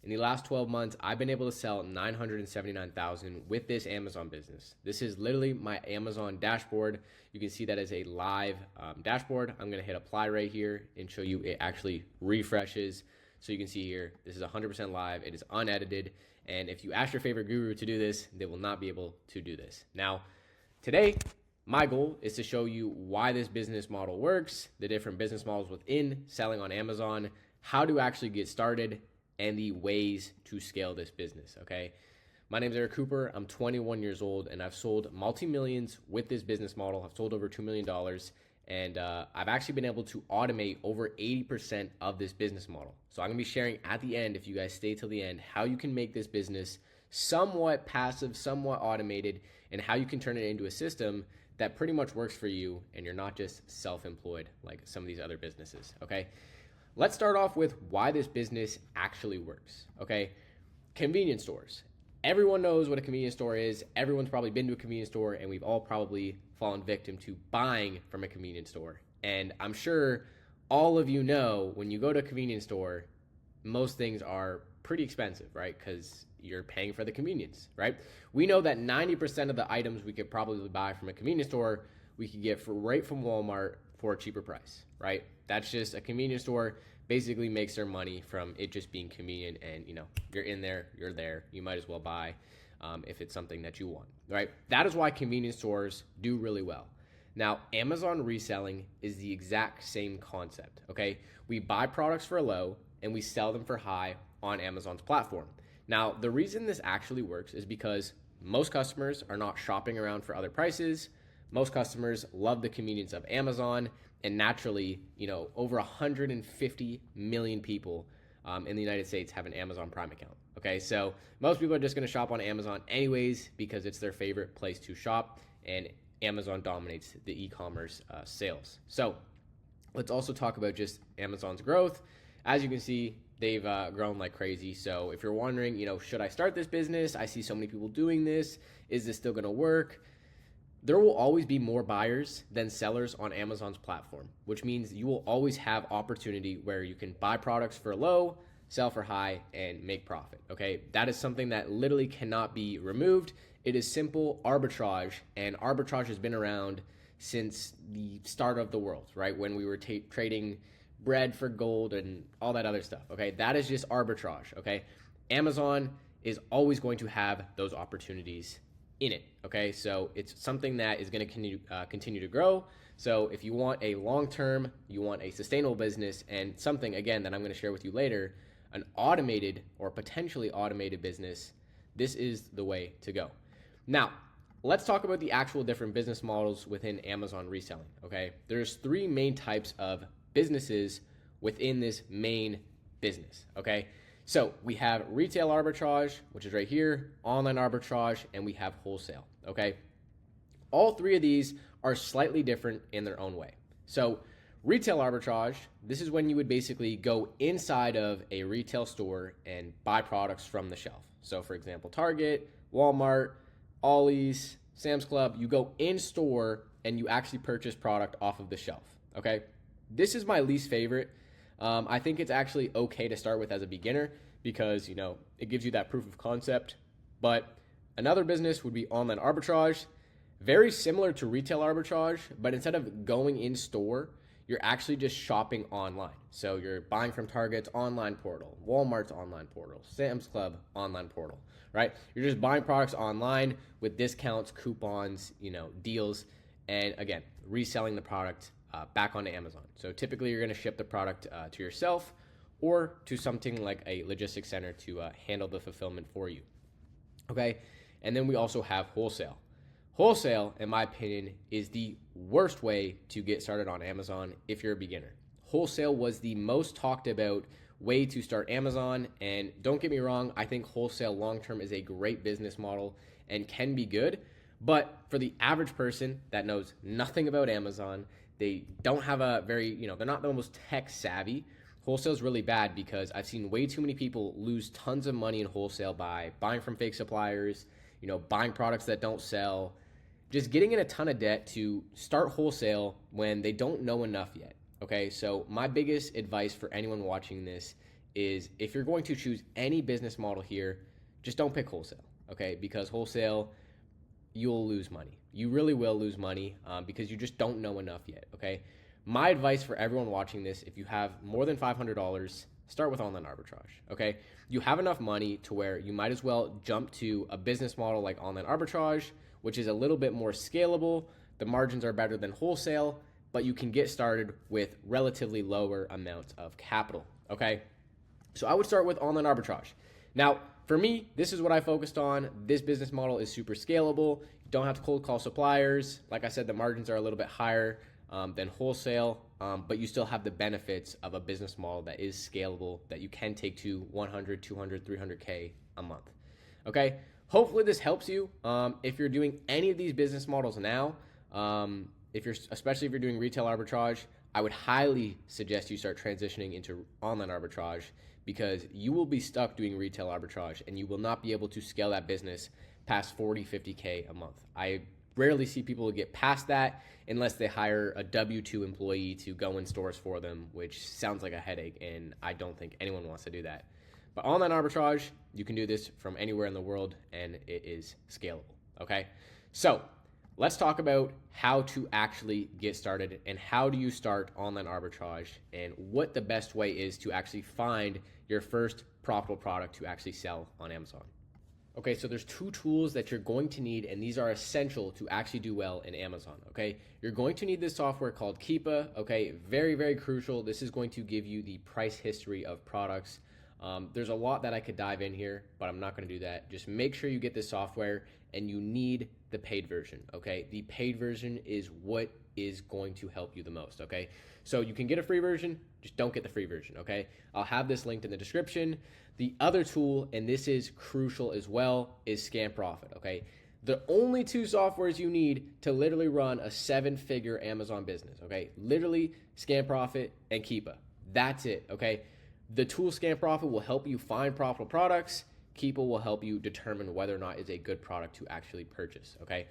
In the last 12 months, I've been able to sell 979,000 with this Amazon business. This is literally my Amazon dashboard. You can see that as a live dashboard. I'm going to hit apply right here and show you it actually refreshes. So you can see here, this is 100% live. It is unedited. And if you ask your favorite guru to do this, they will not be able to do this. Now, today, my goal is to show you why this business model works, the different business models within selling on Amazon, how to actually get started, and the ways to scale this business, okay? My name is Eric Cooper. I'm 21 years old, and I've sold multi-millions with this business model. I've sold over $2 million, and I've actually been able to automate over 80% of this business model. So I'm gonna be sharing at the end, if you guys stay till the end, how you can make this business somewhat passive, somewhat automated, and how you can turn it into a system that pretty much works for you, and you're not just self-employed like some of these other businesses, okay? Let's start off with why this business actually works, okay? Convenience stores. Everyone knows what a convenience store is. Everyone's probably been to a convenience store, and we've all probably fallen victim to buying from a convenience store. And I'm sure all of you know when you go to a convenience store, most things are pretty expensive, right? Because you're paying for the convenience, right? We know that 90% of the items we could probably buy from a convenience store, we could get right from Walmart for a cheaper price, right? That's just a convenience store basically makes their money from it just being convenient, and you're in there, you're there, you might as well buy if it's something that you want, right? That is why convenience stores do really well. Now, Amazon reselling is the exact same concept, okay? We buy products for low and we sell them for high on Amazon's platform. Now, the reason this actually works is because most customers are not shopping around for other prices. Most customers love the convenience of Amazon, and naturally, over 150 million people in the United States have an Amazon Prime account. Okay, so most people are just going to shop on Amazon anyways because it's their favorite place to shop, and Amazon dominates the e-commerce sales. So let's also talk about just Amazon's growth. As you can see, they've grown like crazy. So if you're wondering, should I start this business? I see so many people doing this. Is this still going to work? There will always be more buyers than sellers on Amazon's platform, which means you will always have opportunity where you can buy products for low, sell for high, and make profit, okay? That is something that literally cannot be removed. It is simple arbitrage, and arbitrage has been around since the start of the world, right? When we were trading bread for gold and all that other stuff, okay? That is just arbitrage, okay? Amazon is always going to have those opportunities in it, okay? So it's something that is going to continue to grow. So if you want a long-term, you want a sustainable business, and something, again, that I'm going to share with you later, an automated or potentially automated business, this is the way to go. Now, let's talk about the actual different business models within Amazon reselling, okay? There's three main types of businesses within this main business, okay? So we have retail arbitrage, which is right here, online arbitrage, and we have wholesale, okay? All three of these are slightly different in their own way. So retail arbitrage, this is when you would basically go inside of a retail store and buy products from the shelf. So for example, Target, Walmart, Ollie's, Sam's Club, you go in store and you actually purchase product off of the shelf, okay? This is my least favorite. I think it's actually okay to start with as a beginner because, it gives you that proof of concept. But another business would be online arbitrage, very similar to retail arbitrage, but instead of going in store, you're actually just shopping online. So you're buying from Target's online portal, Walmart's online portal, Sam's Club online portal, right? You're just buying products online with discounts, coupons, deals, and again, reselling the product back onto Amazon. So typically you're going to ship the product to yourself or to something like a logistics center to handle the fulfillment for you. Okay. And then we also have wholesale. Wholesale, in my opinion, is the worst way to get started on Amazon if you're a beginner. Wholesale was the most talked about way to start Amazon. And don't get me wrong, I think wholesale long-term is a great business model and can be good. But for the average person that knows nothing about Amazon, they don't have a very, they're not the most tech savvy. Wholesale is really bad because I've seen way too many people lose tons of money in wholesale by buying from fake suppliers, buying products that don't sell, just getting in a ton of debt to start wholesale when they don't know enough yet. Okay, so my biggest advice for anyone watching this is if you're going to choose any business model here, just don't pick wholesale, okay? Because wholesale, you'll lose money. You really will lose money because you just don't know enough yet, okay? My advice for everyone watching this, if you have more than $500, start with online arbitrage, okay? You have enough money to where you might as well jump to a business model like online arbitrage, which is a little bit more scalable. The margins are better than wholesale, but you can get started with relatively lower amounts of capital, okay? So I would start with online arbitrage. Now, for me, this is what I focused on. This business model is super scalable. You don't have to cold call suppliers. Like I said, the margins are a little bit higher than wholesale, but you still have the benefits of a business model that is scalable, that you can take to 100, 200, 300K a month. Okay, hopefully this helps you. If you're doing any of these business models now, especially if you're doing retail arbitrage, I would highly suggest you start transitioning into online arbitrage, because you will be stuck doing retail arbitrage and you will not be able to scale that business past 40, 50K a month. I rarely see people get past that unless they hire a W-2 employee to go in stores for them, which sounds like a headache, and I don't think anyone wants to do that. But online arbitrage, you can do this from anywhere in the world, and it is scalable, okay? So let's talk about how to actually get started and how do you start online arbitrage and what the best way is to actually find your first profitable product to actually sell on Amazon. Okay, so there's two tools that you're going to need, and these are essential to actually do well in Amazon, okay? You're going to need this software called Keepa, okay? Very, very crucial. This is going to give you the price history of products. There's a lot that I could dive in here, but I'm not going to do that. Just make sure you get this software, and you need the paid version, okay? The paid version is what is going to help you the most, okay? So you can get a free version, just don't get the free version, okay? I'll have this linked in the description. The other tool, and this is crucial as well, is Scam Profit, okay? The only two softwares you need to literally run a 7-figure Amazon business, okay? Literally Scam Profit and Keepa. That's it, okay? The tool Scam Profit will help you find profitable products. Keepa will help you determine whether or not it's a good product to actually purchase, okay?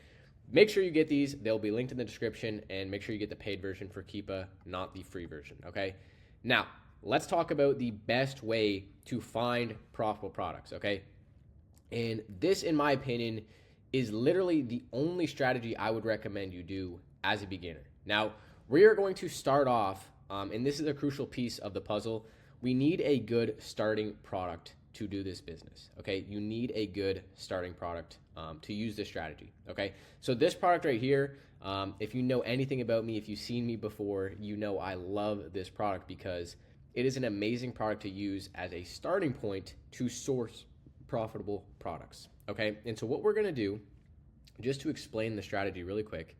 Make sure you get these. They'll be linked in the description, and make sure you get the paid version for Keepa, not the free version, okay? Now, let's talk about the best way to find profitable products, okay? And this, in my opinion, is literally the only strategy I would recommend you do as a beginner. Now, we are going to start off, and this is a crucial piece of the puzzle. We need a good starting product to do this business, okay? You need a good starting product to use this strategy, okay? So this product right here, if you know anything about me, if you've seen me before, you know I love this product because it is an amazing product to use as a starting point to source profitable products, okay? And so what we're gonna do, just to explain the strategy really quick,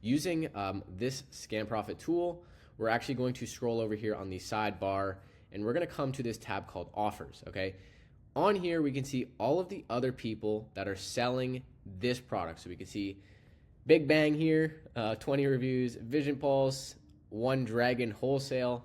using this Scam Profit tool, we're actually going to scroll over here on the sidebar, and we're gonna come to this tab called Offers, okay? On here, we can see all of the other people that are selling this product. So we can see Big Bang here, 20 reviews, Vision Pulse, One Dragon Wholesale,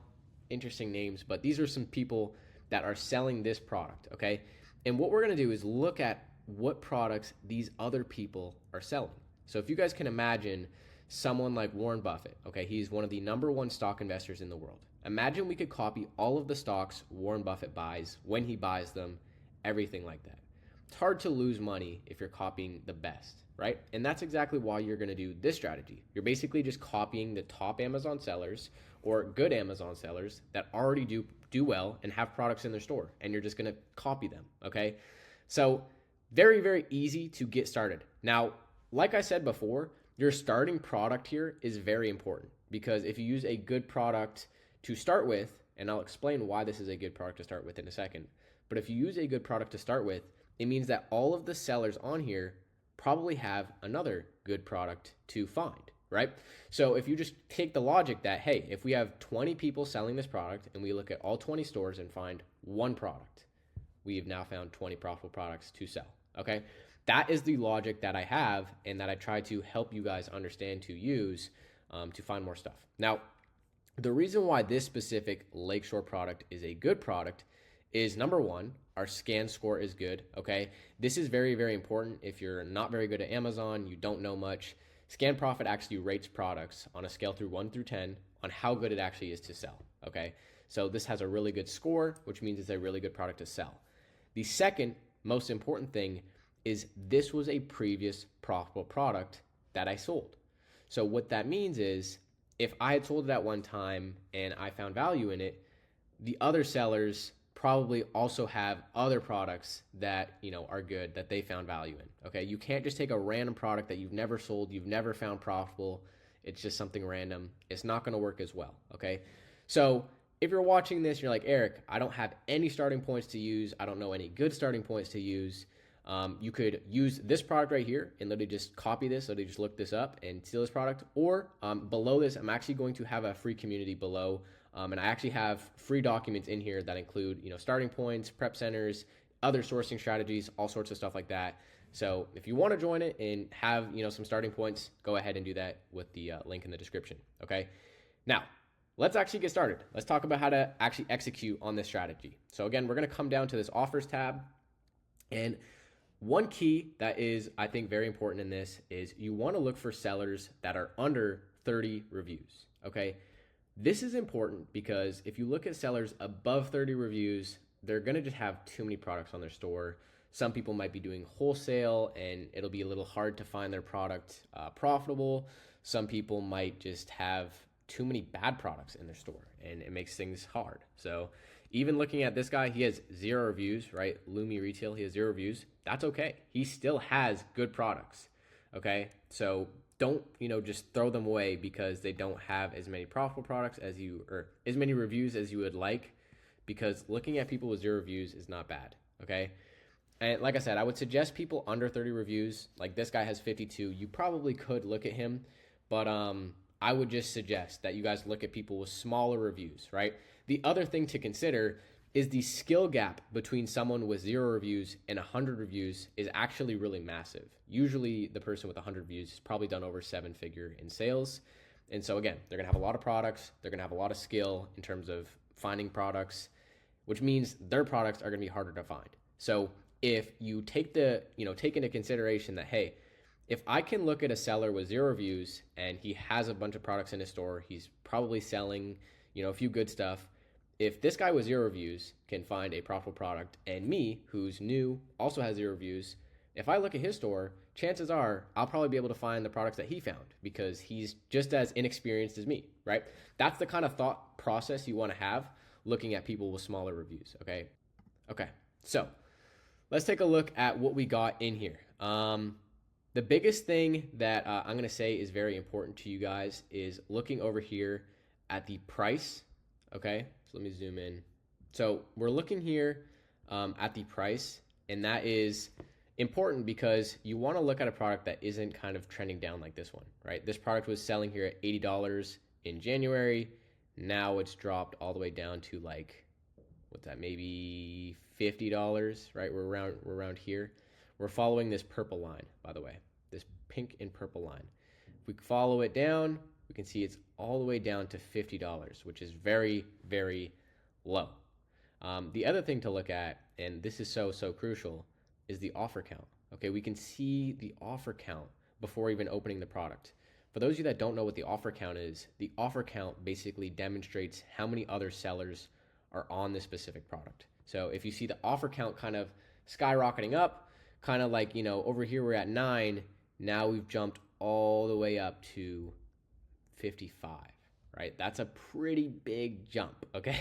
interesting names, but these are some people that are selling this product, okay? And what we're gonna do is look at what products these other people are selling. So if you guys can imagine someone like Warren Buffett, okay? He's one of the #1 stock investors in the world. Imagine we could copy all of the stocks Warren Buffett buys, when he buys them, everything like that. It's hard to lose money if you're copying the best, right? And that's exactly why you're gonna do this strategy. You're basically just copying the top Amazon sellers or good Amazon sellers that already do well and have products in their store, and you're just gonna copy them, okay? So very, very easy to get started. Now, like I said before, your starting product here is very important, because if you use a good product to start with, and I'll explain why this is a good product to start with in a second, but if you use a good product to start with, it means that all of the sellers on here probably have another good product to find, right? So if you just take the logic that, hey, if we have 20 people selling this product and we look at all 20 stores and find one product, we have now found 20 profitable products to sell, okay? That is the logic that I have and that I try to help you guys understand to use to find more stuff. Now, the reason why this specific Lakeshore product is a good product is, #1, our scan score is good, okay? This is very, very important. If you're not very good at Amazon, you don't know much, Scan Profit actually rates products on a scale through 1 through 10 on how good it actually is to sell, okay? So this has a really good score, which means it's a really good product to sell. The second most important thing is this was a previous profitable product that I sold. So what that means is if I had sold it at one time and I found value in it, the other sellers probably also have other products that, are good that they found value in. Okay? You can't just take a random product that you've never sold, you've never found profitable. It's just something random. It's not going to work as well. Okay? So if you're watching this, you're like, Eric, I don't have any starting points to use. I don't know any good starting points to use. You could use this product right here and literally just copy this, literally just look this up and steal this product. Or below this, I'm actually going to have a free community below. And I actually have free documents in here that include, starting points, prep centers, other sourcing strategies, all sorts of stuff like that. So if you want to join it and have, some starting points, go ahead and do that with the link in the description. Okay. Now, let's actually get started. Let's talk about how to actually execute on this strategy. So again, we're going to come down to this offers tab. And one key that is, I think, very important in this is you want to look for sellers that are under 30 reviews. Okay. This is important because if you look at sellers above 30 reviews, they're going to just have too many products on their store. Some people might be doing wholesale and it'll be a little hard to find their product profitable. Some people might just have too many bad products in their store and it makes things hard. So even looking at this guy, he has 0 reviews, right? Lumi Retail, he has 0 reviews. That's okay. He still has good products. Okay. So don't, just throw them away because they don't have as many profitable products as you, or as many reviews as you would like, because looking at people with 0 reviews is not bad. Okay. And like I said, I would suggest people under 30 reviews. Like this guy has 52. You probably could look at him, but I would just suggest that you guys look at people with smaller reviews, right? The other thing to consider is the skill gap between someone with 0 reviews and 100 reviews is actually really massive. Usually the person with 100 reviews has probably done over 7-figure in sales. And so again, they're gonna have a lot of products. They're gonna have a lot of skill in terms of finding products, which means their products are gonna be harder to find. So if you take into consideration that, hey, if I can look at a seller with 0 reviews and he has a bunch of products in his store, he's probably selling, a few good stuff. If this guy with 0 reviews can find a profitable product and me, who's new, also has 0 reviews, if I look at his store, chances are I'll probably be able to find the products that he found because he's just as inexperienced as me, right? That's the kind of thought process you want to have looking at people with smaller reviews, okay? Okay, so let's take a look at what we got in here. The biggest thing that I'm going to say is very important to you guys is looking over here at the price, okay? So let me zoom in. So we're looking here at the price, and that is important because you want to look at a product that isn't kind of trending down like this one, right? This product was selling here at $80 in January. Now it's dropped all the way down to like, what's that, maybe $50, right? We're around here. We're following this purple line, by the way, this pink and purple line. If we follow it down, we can see it's all the way down to $50, which is very, very low. The other thing to look at, and this is so crucial, is the offer count. Okay, we can see the offer count before even opening the product. For those of you that don't know what the offer count is, the offer count basically demonstrates how many other sellers are on this specific product. So if you see the offer count kind of skyrocketing up, kind of like, over here we're at 9, now we've jumped all the way up to 55, right? That's a pretty big jump, okay?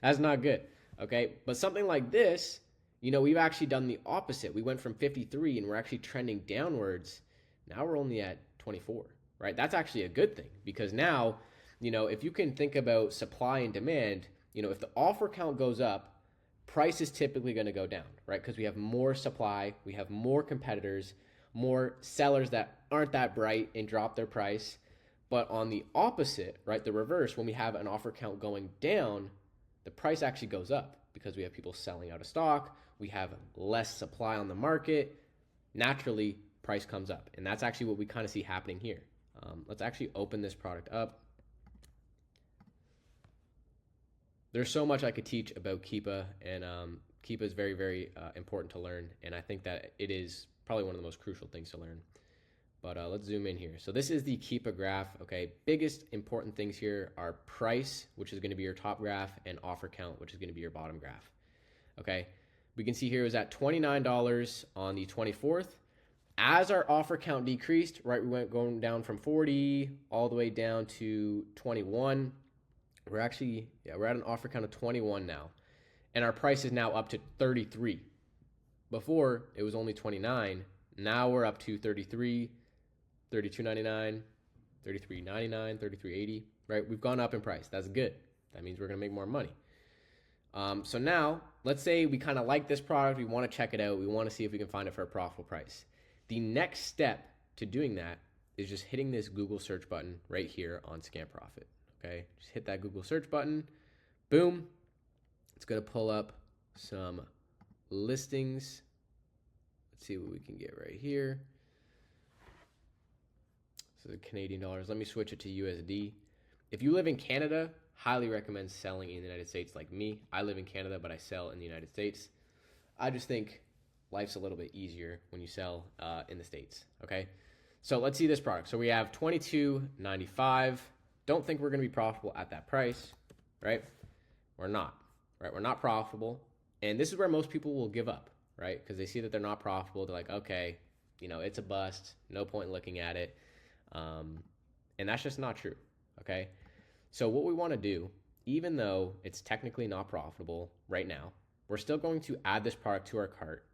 That's not good, okay? But something like this, we've actually done the opposite. We went from 53 and we're actually trending downwards. Now we're only at 24, right? That's actually a good thing because now, if you can think about supply and demand, if the offer count goes up, price is typically going to go down, right? Because we have more supply, we have more competitors, more sellers that aren't that bright and drop their price. But on the opposite, right, the reverse, when we have an offer count going down, the price actually goes up because we have people selling out of stock, we have less supply on the market, naturally price comes up. And that's actually what we kind of see happening here. Let's actually open this product up. There's so much I could teach about Keepa, and Keepa is very, very important to learn, and I think that it is probably one of the most crucial things to learn. But let's zoom in here. So this is the keep a graph. Okay, biggest important things here are price, which is going to be your top graph, and offer count, which is going to be your bottom graph. Okay, we can see here it was at $29 on the 24th. As our offer count decreased, right, we went going down from 40 all the way down to 21. We're at an offer count of 21 now, and our price is now up to 33. Before it was only 29. Now we're up to 33, 32.99, 33.99, 33.80, right? We've gone up in price. That's good. That means we're going to make more money. So now, let's say we kind of like this product. We want to check it out. We want to see if we can find it for a profitable price. The next step to doing that is just hitting this Google search button right here on Scam Profit. Okay, just hit that Google search button. Boom. It's going to pull up some listings. Let's see what we can get right here. So the Canadian dollars. Let me switch it to USD. If you live in Canada, highly recommend selling in the United States like me. I live in Canada, but I sell in the United States. I just think life's a little bit easier when you sell in the States, okay? So let's see this product. So we have $22.95. Don't think we're going to be profitable at that price, right? We're not, right? We're not profitable. And this is where most people will give up, right? Because they see that they're not profitable. They're like, okay, it's a bust. No point in looking at it. And that's just not true, okay? So what we want to do, even though it's technically not profitable right now, we're still going to add this product to our cart.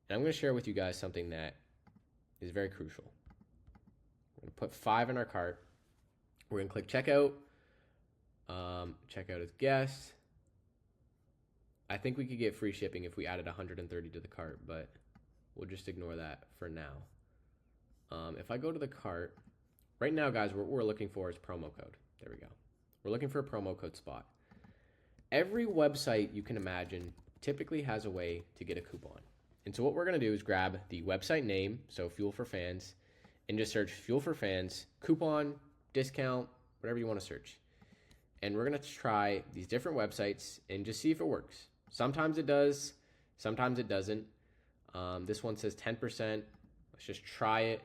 And I'm going to share with you guys something that is very crucial. We're going to put 5 in our cart. We're going to click checkout. Checkout as guest. I think we could get free shipping if we added 130 to the cart, but we'll just ignore that for now. If I go to the cart, right now, guys, what we're looking for is promo code. There we go. We're looking for a promo code spot. Every website you can imagine typically has a way to get a coupon. And so what we're going to do is grab the website name, so Fuel for Fans, and just search Fuel for Fans, coupon, discount, whatever you want to search. And we're going to try these different websites and just see if it works. Sometimes it does, sometimes it doesn't. This one says 10%. Let's just try it,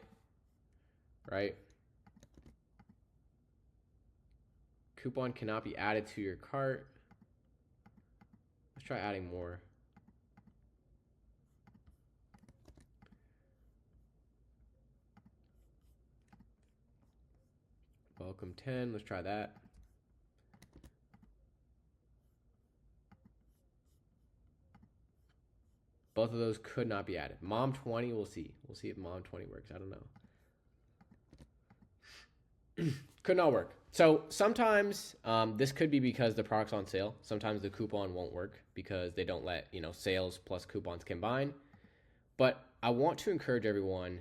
right? Coupon cannot be added to your cart. Let's try adding more. Welcome 10, let's try that. Both of those could not be added. Mom 20, we'll see. We'll see if Mom 20 works. I don't know. Could not work. So sometimes this could be because the product's on sale. Sometimes the coupon won't work because they don't let sales plus coupons combine. But I want to encourage everyone,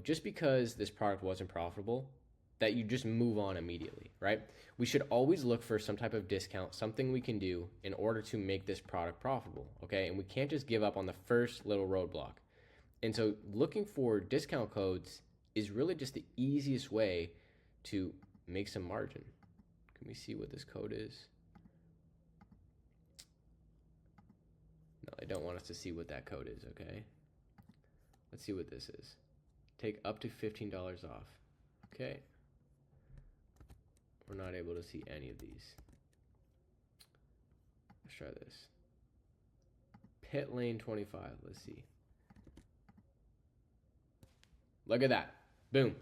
just because this product wasn't profitable, that you just move on immediately, right? We should always look for some type of discount, something we can do in order to make this product profitable, okay? And we can't just give up on the first little roadblock. And so looking for discount codes is really just the easiest way to make some margin. Can we see what this code is? No, I don't want us to see what that code is, okay? Let's see what this is. Take up to $15 off. Okay. We're not able to see any of these. Let's try this. Pit lane 25. Let's see. Look at that. Boom.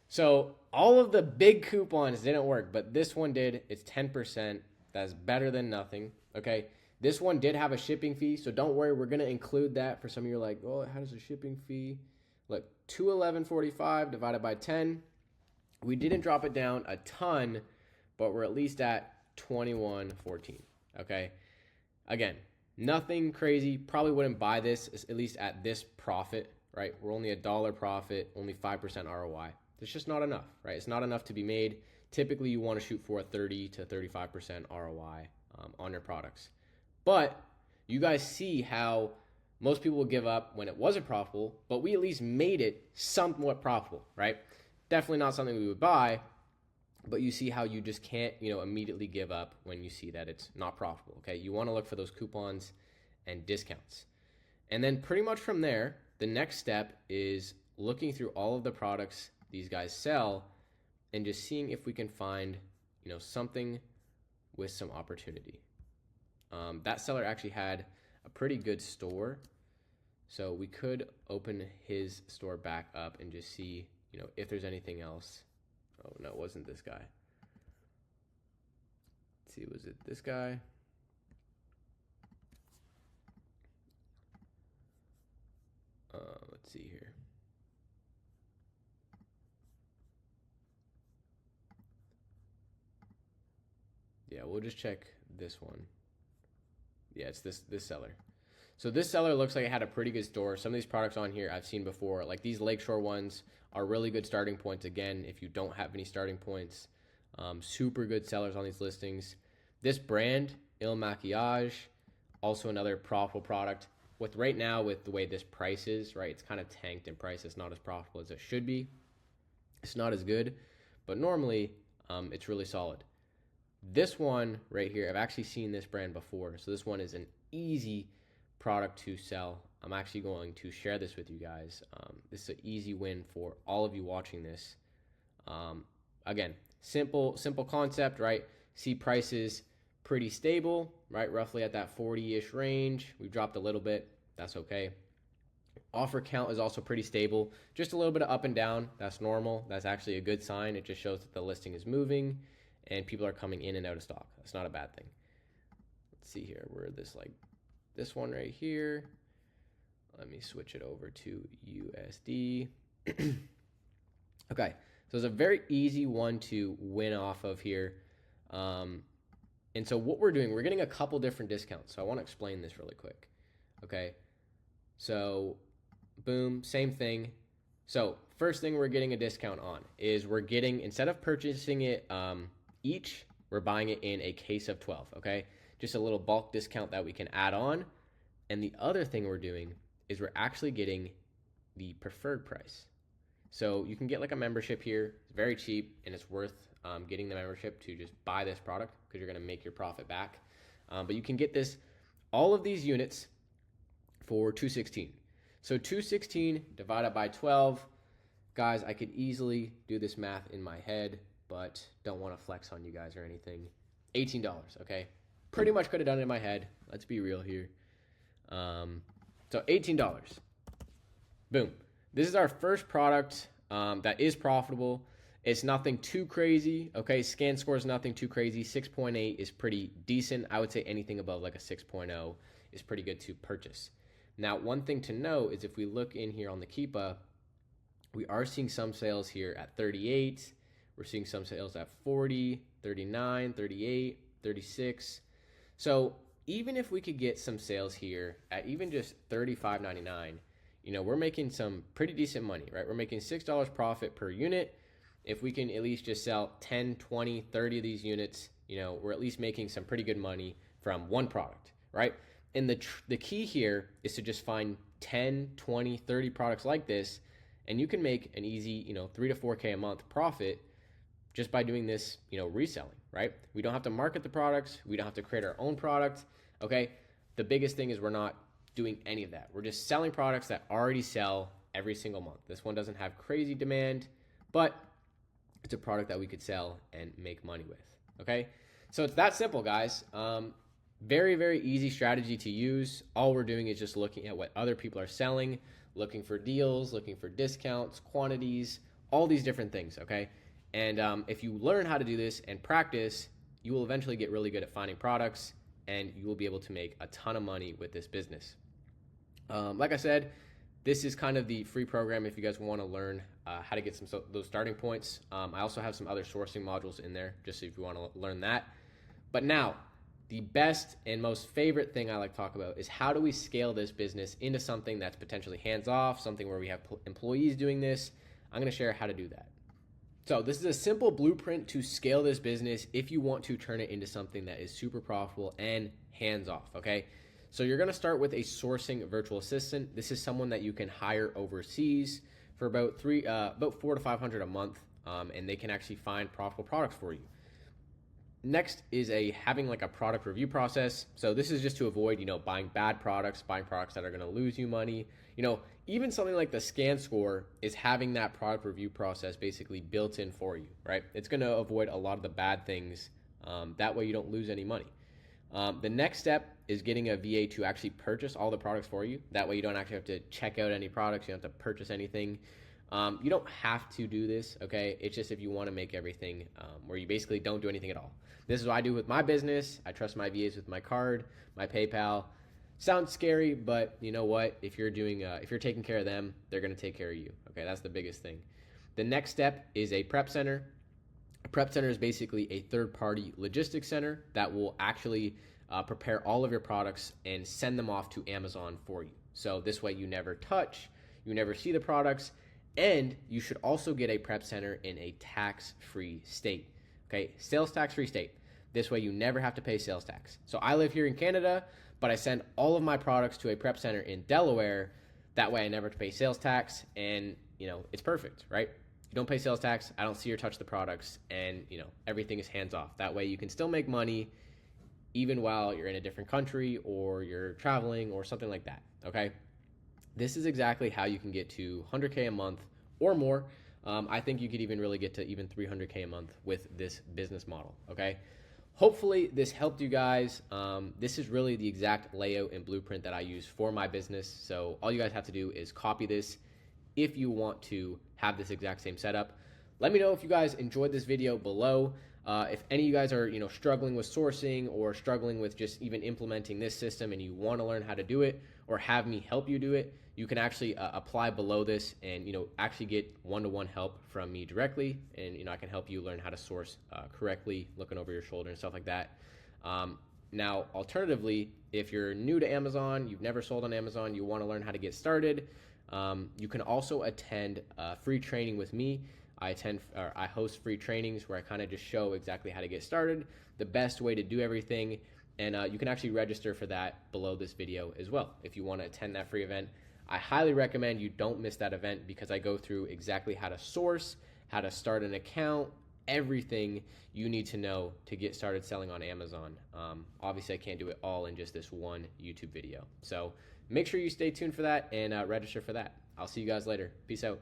So all of the big coupons didn't work, but this one did. It's 10%. That's better than nothing. Okay. This one did have a shipping fee, so don't worry. We're going to include that. For some of you are like, oh, how does a shipping fee? Look, $211.45 divided by 10. We didn't drop it down a ton, but we're at least at $21.14. Okay. Again, nothing crazy. Probably wouldn't buy this, at least at this profit, right? We're only $1 profit, only 5% ROI. It's just not enough, right? It's not enough to be made. Typically, you want to shoot for a 30 to 35% ROI on your products. But you guys see how most people will give up when it wasn't profitable, but we at least made it somewhat profitable, right? Definitely not something we would buy, but you see how you just can't, immediately give up when you see that it's not profitable, okay? You want to look for those coupons and discounts. And then pretty much from there, the next step is looking through all of the products these guys sell and just seeing if we can find, something with some opportunity. That seller actually had a pretty good store, so we could open his store back up and just see, if there's anything else. Oh, no, it wasn't this guy. Let's see, was it this guy? Let's see here. Yeah, we'll just check this one. Yeah, it's this seller. So this seller looks like it had a pretty good store. Some of these products on here I've seen before, like these Lakeshore ones are really good starting points. Again, if you don't have any starting points, super good sellers on these listings. This brand, Il Maquillage, also another profitable product. With right now, with the way this price is, right, it's kind of tanked in price. It's not as profitable as it should be. It's not as good, but normally it's really solid. This one right here, I've actually seen this brand before. So this one is an easy product to sell. I'm actually going to share this with you guys. This is an easy win for all of you watching this. Again, simple concept, right? See prices pretty stable, right? Roughly at that 40-ish range. We've dropped a little bit. That's okay. Offer count is also pretty stable. Just a little bit of up and down. That's normal. That's actually a good sign. It just shows that the listing is moving and people are coming in and out of stock. That's not a bad thing. Let's see here. We're this one right here. Let me switch it over to USD. Okay, so it's a very easy one to win off of here. And so what we're doing, we're getting a couple different discounts. So I want to explain this really quick. Okay, so boom, same thing. So first thing we're getting a discount on is we're getting, instead of purchasing it each, we're buying it in a case of 12, okay? Just a little bulk discount that we can add on. And the other thing we're doing is we're actually getting the preferred price. So you can get like a membership here. It's very cheap, and it's worth getting the membership to just buy this product because you're going to make your profit back. But you can get all of these units for $216. So $216 divided by 12. Guys, I could easily do this math in my head, but don't want to flex on you guys or anything. $18, okay? Pretty much could have done it in my head. Let's be real here. So $18. Boom. This is our first product that is profitable. It's nothing too crazy, okay? Scan score is nothing too crazy. 6.8 is pretty decent. I would say anything above like a 6.0 is pretty good to purchase. Now, one thing to know is if we look in here on the Keepa, we are seeing some sales here at 38. We're seeing some sales at 40, 39, 38, 36. So even if we could get some sales here at even just $35.99, we're making some pretty decent money, right? We're making $6 profit per unit. If we can at least just sell 10, 20, 30 of these units, we're at least making some pretty good money from one product, right? And the key here is to just find 10, 20, 30 products like this, and you can make an easy, 3 to 4K a month profit just by doing this, reselling, right? We don't have to market the products. We don't have to create our own product, okay? The biggest thing is we're not doing any of that. We're just selling products that already sell every single month. This one doesn't have crazy demand, but it's a product that we could sell and make money with, okay? So it's that simple, guys. Very, very easy strategy to use. All we're doing is just looking at what other people are selling, looking for deals, looking for discounts, quantities, all these different things, okay? And if you learn how to do this and practice, you will eventually get really good at finding products, and you will be able to make a ton of money with this business. Like I said, this is kind of the free program if you guys want to learn how to get those starting points. I also have some other sourcing modules in there, just so if you want to learn that. But now, the best and most favorite thing I like to talk about is how do we scale this business into something that's potentially hands-off, something where we have employees doing this. I'm going to share how to do that. So this is a simple blueprint to scale this business if you want to turn it into something that is super profitable and hands-off, okay? So you're going to start with a sourcing virtual assistant. This is someone that you can hire overseas for about $400 to $500 a month, and they can actually find profitable products for you. Next is having like a product review process. So this is just to avoid, buying bad products, buying products that are going to lose you money. Even something like the scan score is having that product review process basically built in for you, right? It's going to avoid a lot of the bad things. That way you don't lose any money. The next step is getting a VA to actually purchase all the products for you. That way you don't actually have to check out any products. You don't have to purchase anything. You don't have to do this, okay? It's just if you want to make everything where you basically don't do anything at all. This is what I do with my business. I trust my VAs with my card, my PayPal. Sounds scary, but you know what? If you're taking care of them, they're going to take care of you. Okay, that's the biggest thing. The next step is a prep center. A prep center is basically a third-party logistics center that will actually prepare all of your products and send them off to Amazon for you. So this way you never touch, you never see the products, and you should also get a prep center in a tax-free state. Okay, sales tax-free state. This way you never have to pay sales tax. So I live here in Canada, but I send all of my products to a prep center in Delaware. That way I never have to pay sales tax, and it's perfect, right? You don't pay sales tax, I don't see or touch the products, and everything is hands off. That way you can still make money even while you're in a different country or you're traveling or something like that, okay? This is exactly how you can get to 100K a month or more. I think you could even really get to even 300K a month with this business model, okay? Hopefully this helped you guys. This is really the exact layout and blueprint that I use for my business. So all you guys have to do is copy this if you want to have this exact same setup. Let me know if you guys enjoyed this video below. If any of you guys are struggling with sourcing or struggling with just even implementing this system and you want to learn how to do it or have me help you do it, you can actually apply below this and actually get one-to-one help from me directly, and I can help you learn how to source correctly, looking over your shoulder and stuff like that. Now, alternatively, if you're new to Amazon, you've never sold on Amazon, you want to learn how to get started, you can also attend free training with me. I host free trainings where I kind of just show exactly how to get started, the best way to do everything, and you can actually register for that below this video as well if you want to attend that free event. I highly recommend you don't miss that event because I go through exactly how to source, how to start an account, everything you need to know to get started selling on Amazon. Obviously, I can't do it all in just this one YouTube video. So make sure you stay tuned for that and register for that. I'll see you guys later. Peace out.